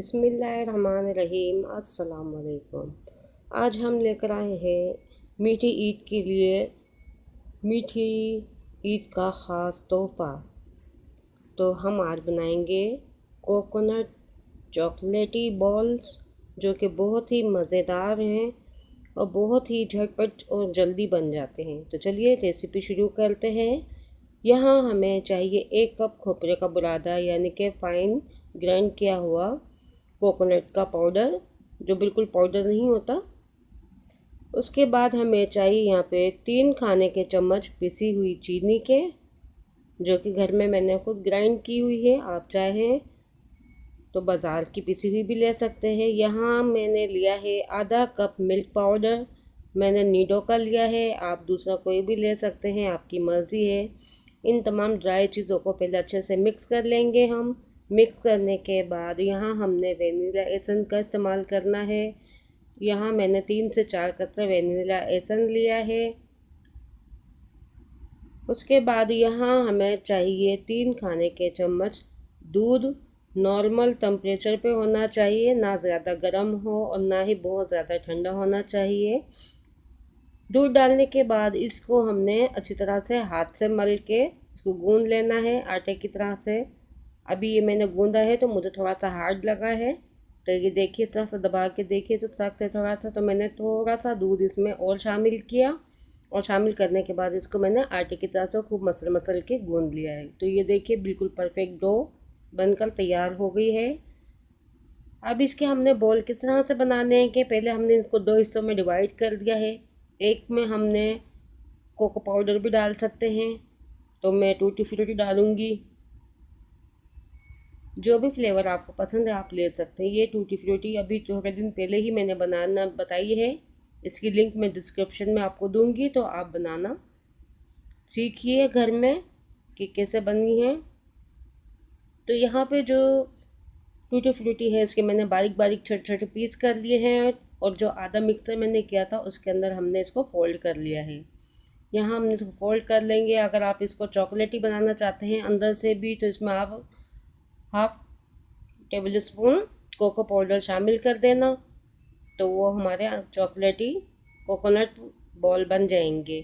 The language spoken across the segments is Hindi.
बिस्मिल्लाहिर्रहमानिर्रहीम। अस्सलाम वालेकुम। आज हम लेकर आए हैं मीठी ईद के लिए मीठी ईद का ख़ास तोहफ़ा। तो हम आज बनाएंगे कोकोनट चॉकलेटी बॉल्स, जो कि बहुत ही मज़ेदार हैं और बहुत ही झटपट और जल्दी बन जाते हैं। तो चलिए रेसिपी शुरू करते हैं। यहाँ हमें चाहिए 1 कप खोपरे का बुरादा, यानी कि फ़ाइन ग्राइंड किया हुआ कोकोनट का पाउडर, जो बिल्कुल पाउडर नहीं होता। उसके बाद हमें चाहिए यहाँ पे 3 खाने के चम्मच पिसी हुई चीनी के, जो कि घर में मैंने खुद ग्राइंड की हुई है। आप चाहें तो बाज़ार की पिसी हुई भी ले सकते हैं। यहाँ मैंने लिया है आधा कप मिल्क पाउडर, मैंने नीडो का लिया है, आप दूसरा कोई भी ले सकते हैं, आपकी मर्ज़ी है। इन तमाम ड्राई चीज़ों को पहले अच्छे से मिक्स कर लेंगे हम। मिक्स करने के बाद यहाँ हमने वेनिला एसेंस का इस्तेमाल करना है। यहाँ मैंने 3 से 4 कतरा वेनिला एसेंस लिया है। उसके बाद यहाँ हमें चाहिए 3 खाने के चम्मच दूध। नॉर्मल टेम्परेचर पे होना चाहिए, ना ज़्यादा गर्म हो और ना ही बहुत ज़्यादा ठंडा होना चाहिए। दूध डालने के बाद इसको हमने अच्छी तरह से हाथ से मल के इसको गूंद लेना है आटे की तरह से। अभी ये मैंने गूंदा है तो मुझे थोड़ा सा हार्ड लगा है, तो ये देखिए इस तरह से दबा के देखिए तो सख्त है थोड़ा सा। तो मैंने थोड़ा सा दूध इसमें और शामिल किया, और शामिल करने के बाद इसको मैंने आटे की तरह से खूब मसल मसल के गूंद लिया है। तो ये देखिए बिल्कुल परफेक्ट डो बनकर तैयार हो गई है। अब इसके हमने बॉल किस तरह से बनाने हैं कि पहले हमने इसको 2 हिस्सों में डिवाइड कर दिया है। एक में हमने कोको पाउडर भी डाल सकते हैं, तो मैं टूटी फ्रूटी डालूँगी। जो भी फ्लेवर आपको पसंद है आप ले सकते हैं। ये टूटी फ्रूटी अभी थोड़े दिन पहले ही मैंने बनाना बताई है, इसकी लिंक मैं डिस्क्रिप्शन में आपको दूंगी, तो आप बनाना सीखिए घर में कि कैसे बनी है। तो यहाँ पे जो टूटी फ्रूटी है इसके मैंने बारीक बारीक छोटे छोटे पीस कर लिए हैं, और जो आधा मिक्सर मैंने किया था उसके अंदर हमने इसको फोल्ड कर लिया है। यहाँ हम इसको फोल्ड कर लेंगे। अगर आप इसको चॉकलेटी बनाना चाहते हैं अंदर से भी, तो इसमें आप half tablespoon cocoa powder शामिल कर देना, तो वो हमारे चॉकलेटी कोकोनट बॉल बन जाएंगे।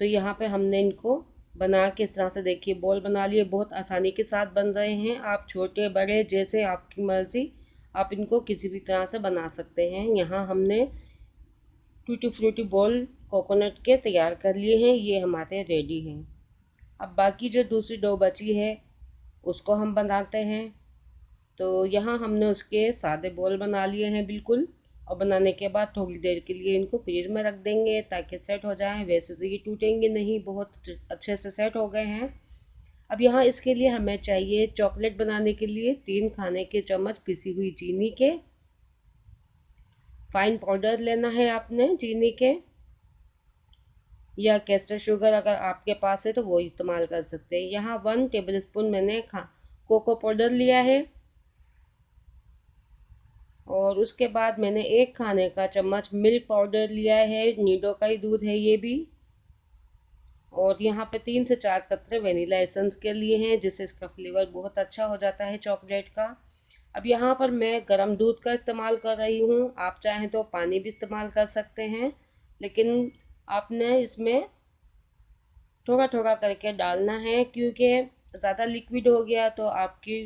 तो यहाँ पे हमने इनको बना के इस तरह से देखिए बॉल बना लिए, बहुत आसानी के साथ बन रहे हैं। आप छोटे बड़े जैसे आपकी मर्ज़ी, आप इनको किसी भी तरह से बना सकते हैं। यहाँ हमने टूटी फ्रूटी बॉल कोकोनट के तैयार कर लिए हैं, ये हमारे रेडी हैं। अब बाकी जो दूसरी डो बची है उसको हम बनाते हैं। तो यहाँ हमने उसके सादे बॉल बना लिए हैं बिल्कुल, और बनाने के बाद थोड़ी देर के लिए इनको फ्रिज में रख देंगे ताकि सेट हो जाएं। वैसे तो ये टूटेंगे नहीं, बहुत अच्छे से सेट हो गए हैं। अब यहाँ इसके लिए हमें चाहिए चॉकलेट बनाने के लिए 3 खाने के चम्मच पिसी हुई चीनी के। फाइन पाउडर लेना है आपने चीनी के, या कैस्टर शुगर अगर आपके पास है तो वो इस्तेमाल कर सकते हैं। यहाँ 1 टेबल स्पून मैंने कोको पाउडर लिया है, और उसके बाद मैंने 1 खाने का चम्मच मिल्क पाउडर लिया है, नीडो का ही दूध है ये भी। और यहाँ पे 3 से 4 कतरे वेनिला एसेंस के लिए हैं, जिससे इसका फ्लेवर बहुत अच्छा हो जाता है चॉकलेट का। अब यहाँ पर मैं गर्म दूध का इस्तेमाल कर रही हूँ, आप चाहें तो पानी भी इस्तेमाल कर सकते हैं, लेकिन आपने इसमें थोड़ा थोड़ा करके डालना है, क्योंकि ज़्यादा लिक्विड हो गया तो आपकी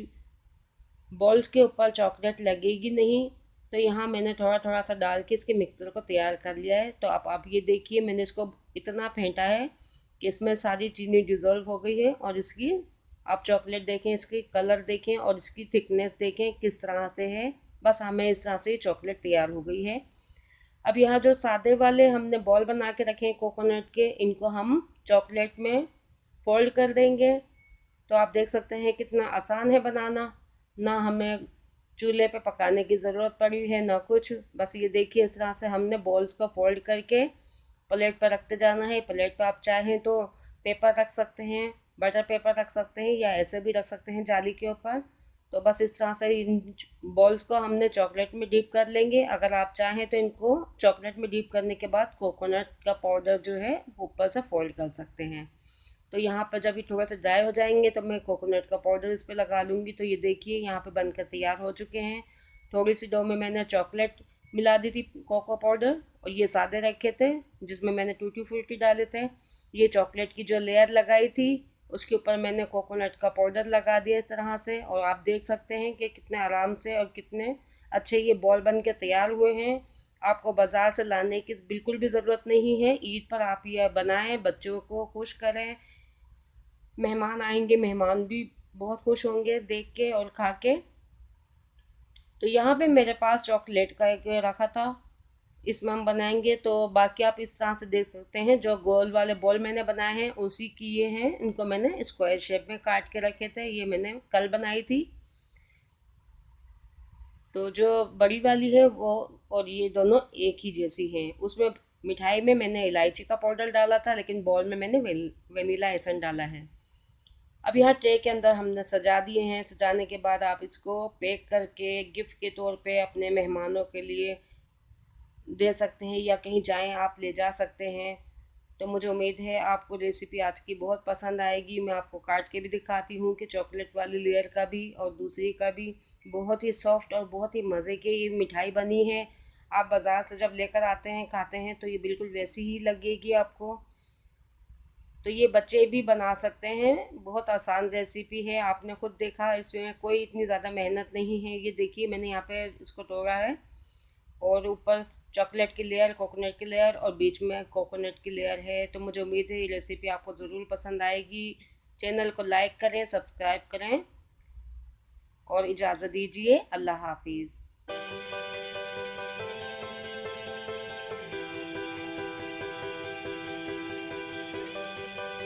बॉल्स के ऊपर चॉकलेट लगेगी नहीं। तो यहाँ मैंने थोड़ा थोड़ा सा डाल के इसके मिक्सर को तैयार कर लिया है। तो आप ये देखिए मैंने इसको इतना फेंटा है कि इसमें सारी चीनी डिज़ोल्व हो गई है, और इसकी आप चॉकलेट देखें, इसकी कलर देखें और इसकी थिकनेस देखें किस तरह से है। बस हमें इस तरह से चॉकलेट तैयार हो गई है। अब यहाँ जो सादे वाले हमने बॉल बना के रखे हैं कोकोनट के, इनको हम चॉकलेट में फोल्ड कर देंगे। तो आप देख सकते हैं कितना आसान है बनाना, ना हमें चूल्हे पे पकाने की ज़रूरत पड़ी है ना कुछ। बस ये देखिए इस तरह से हमने बॉल्स को फोल्ड करके प्लेट पर रखते जाना है। प्लेट पर आप चाहें तो पेपर रख सकते हैं, बटर पेपर रख सकते हैं, या ऐसे भी रख सकते हैं जाली के ऊपर। तो बस इस तरह से इन बॉल्स को हमने चॉकलेट में डीप कर लेंगे। अगर आप चाहें तो इनको चॉकलेट में डीप करने के बाद कोकोनट का पाउडर जो है ऊपर से फोल्ड कर सकते हैं। तो यहाँ पर जब ये थोड़ा सा ड्राई हो जाएंगे तो मैं कोकोनट का पाउडर इस पर लगा लूँगी। तो ये देखिए यहाँ पे बनकर तैयार हो चुके हैं। थोड़ी सी डो में मैंने चॉकलेट मिला दी थी, कोको पाउडर, और ये सादे रखे थे जिसमें मैंने टूटी फ्रूटी डाले थे। ये चॉकलेट की जो लेयर लगाई थी उसके ऊपर मैंने कोकोनट का पाउडर लगा दिया इस तरह से, और आप देख सकते हैं कि कितने आराम से और कितने अच्छे ये बॉल बन के तैयार हुए हैं। आपको बाज़ार से लाने की बिल्कुल भी ज़रूरत नहीं है। ईद पर आप ये बनाएं, बच्चों को खुश करें, मेहमान आएंगे, मेहमान भी बहुत खुश होंगे देख के और खा के। तो यहाँ पे मेरे पास चॉकलेट का एक रखा था, इसमें हम बनाएंगे। तो बाकी आप इस तरह से देख सकते हैं, जो गोल वाले बॉल मैंने बनाए हैं उसी की ये हैं। इनको मैंने स्क्वायर शेप में काट के रखे थे, ये मैंने कल बनाई थी। तो जो बड़ी वाली है वो और ये दोनों एक ही जैसी हैं। उसमें मिठाई में मैंने इलायची का पाउडर डाला था, लेकिन बॉल में मैंने वेनिला एसेंस डाला है। अब यहाँ ट्रे के अंदर हमने सजा दिए हैं। सजाने के बाद आप इसको पैक करके गिफ्ट के तौर पे अपने मेहमानों के लिए दे सकते हैं, या कहीं जाएं आप ले जा सकते हैं। तो मुझे उम्मीद है आपको रेसिपी आज की बहुत पसंद आएगी। मैं आपको काट के भी दिखाती हूँ कि चॉकलेट वाली लेयर का भी और दूसरी का भी बहुत ही सॉफ्ट और बहुत ही मज़े की ये मिठाई बनी है। आप बाज़ार से जब लेकर आते हैं खाते हैं तो ये बिल्कुल वैसी ही लगेगी आपको। तो ये बच्चे भी बना सकते हैं, बहुत आसान रेसिपी है। आपने खुद देखा, इसमें कोई इतनी ज़्यादा मेहनत नहीं है। ये देखिए मैंने यहाँ पे इसको तोड़ा है, और ऊपर चॉकलेट की लेयर, कोकोनट की लेयर, और बीच में कोकोनट की लेयर है। तो मुझे उम्मीद है ये रेसिपी आपको ज़रूर पसंद आएगी। चैनल को लाइक करें, सब्सक्राइब करें, और इजाज़त दीजिए। अल्लाह हाफिज़।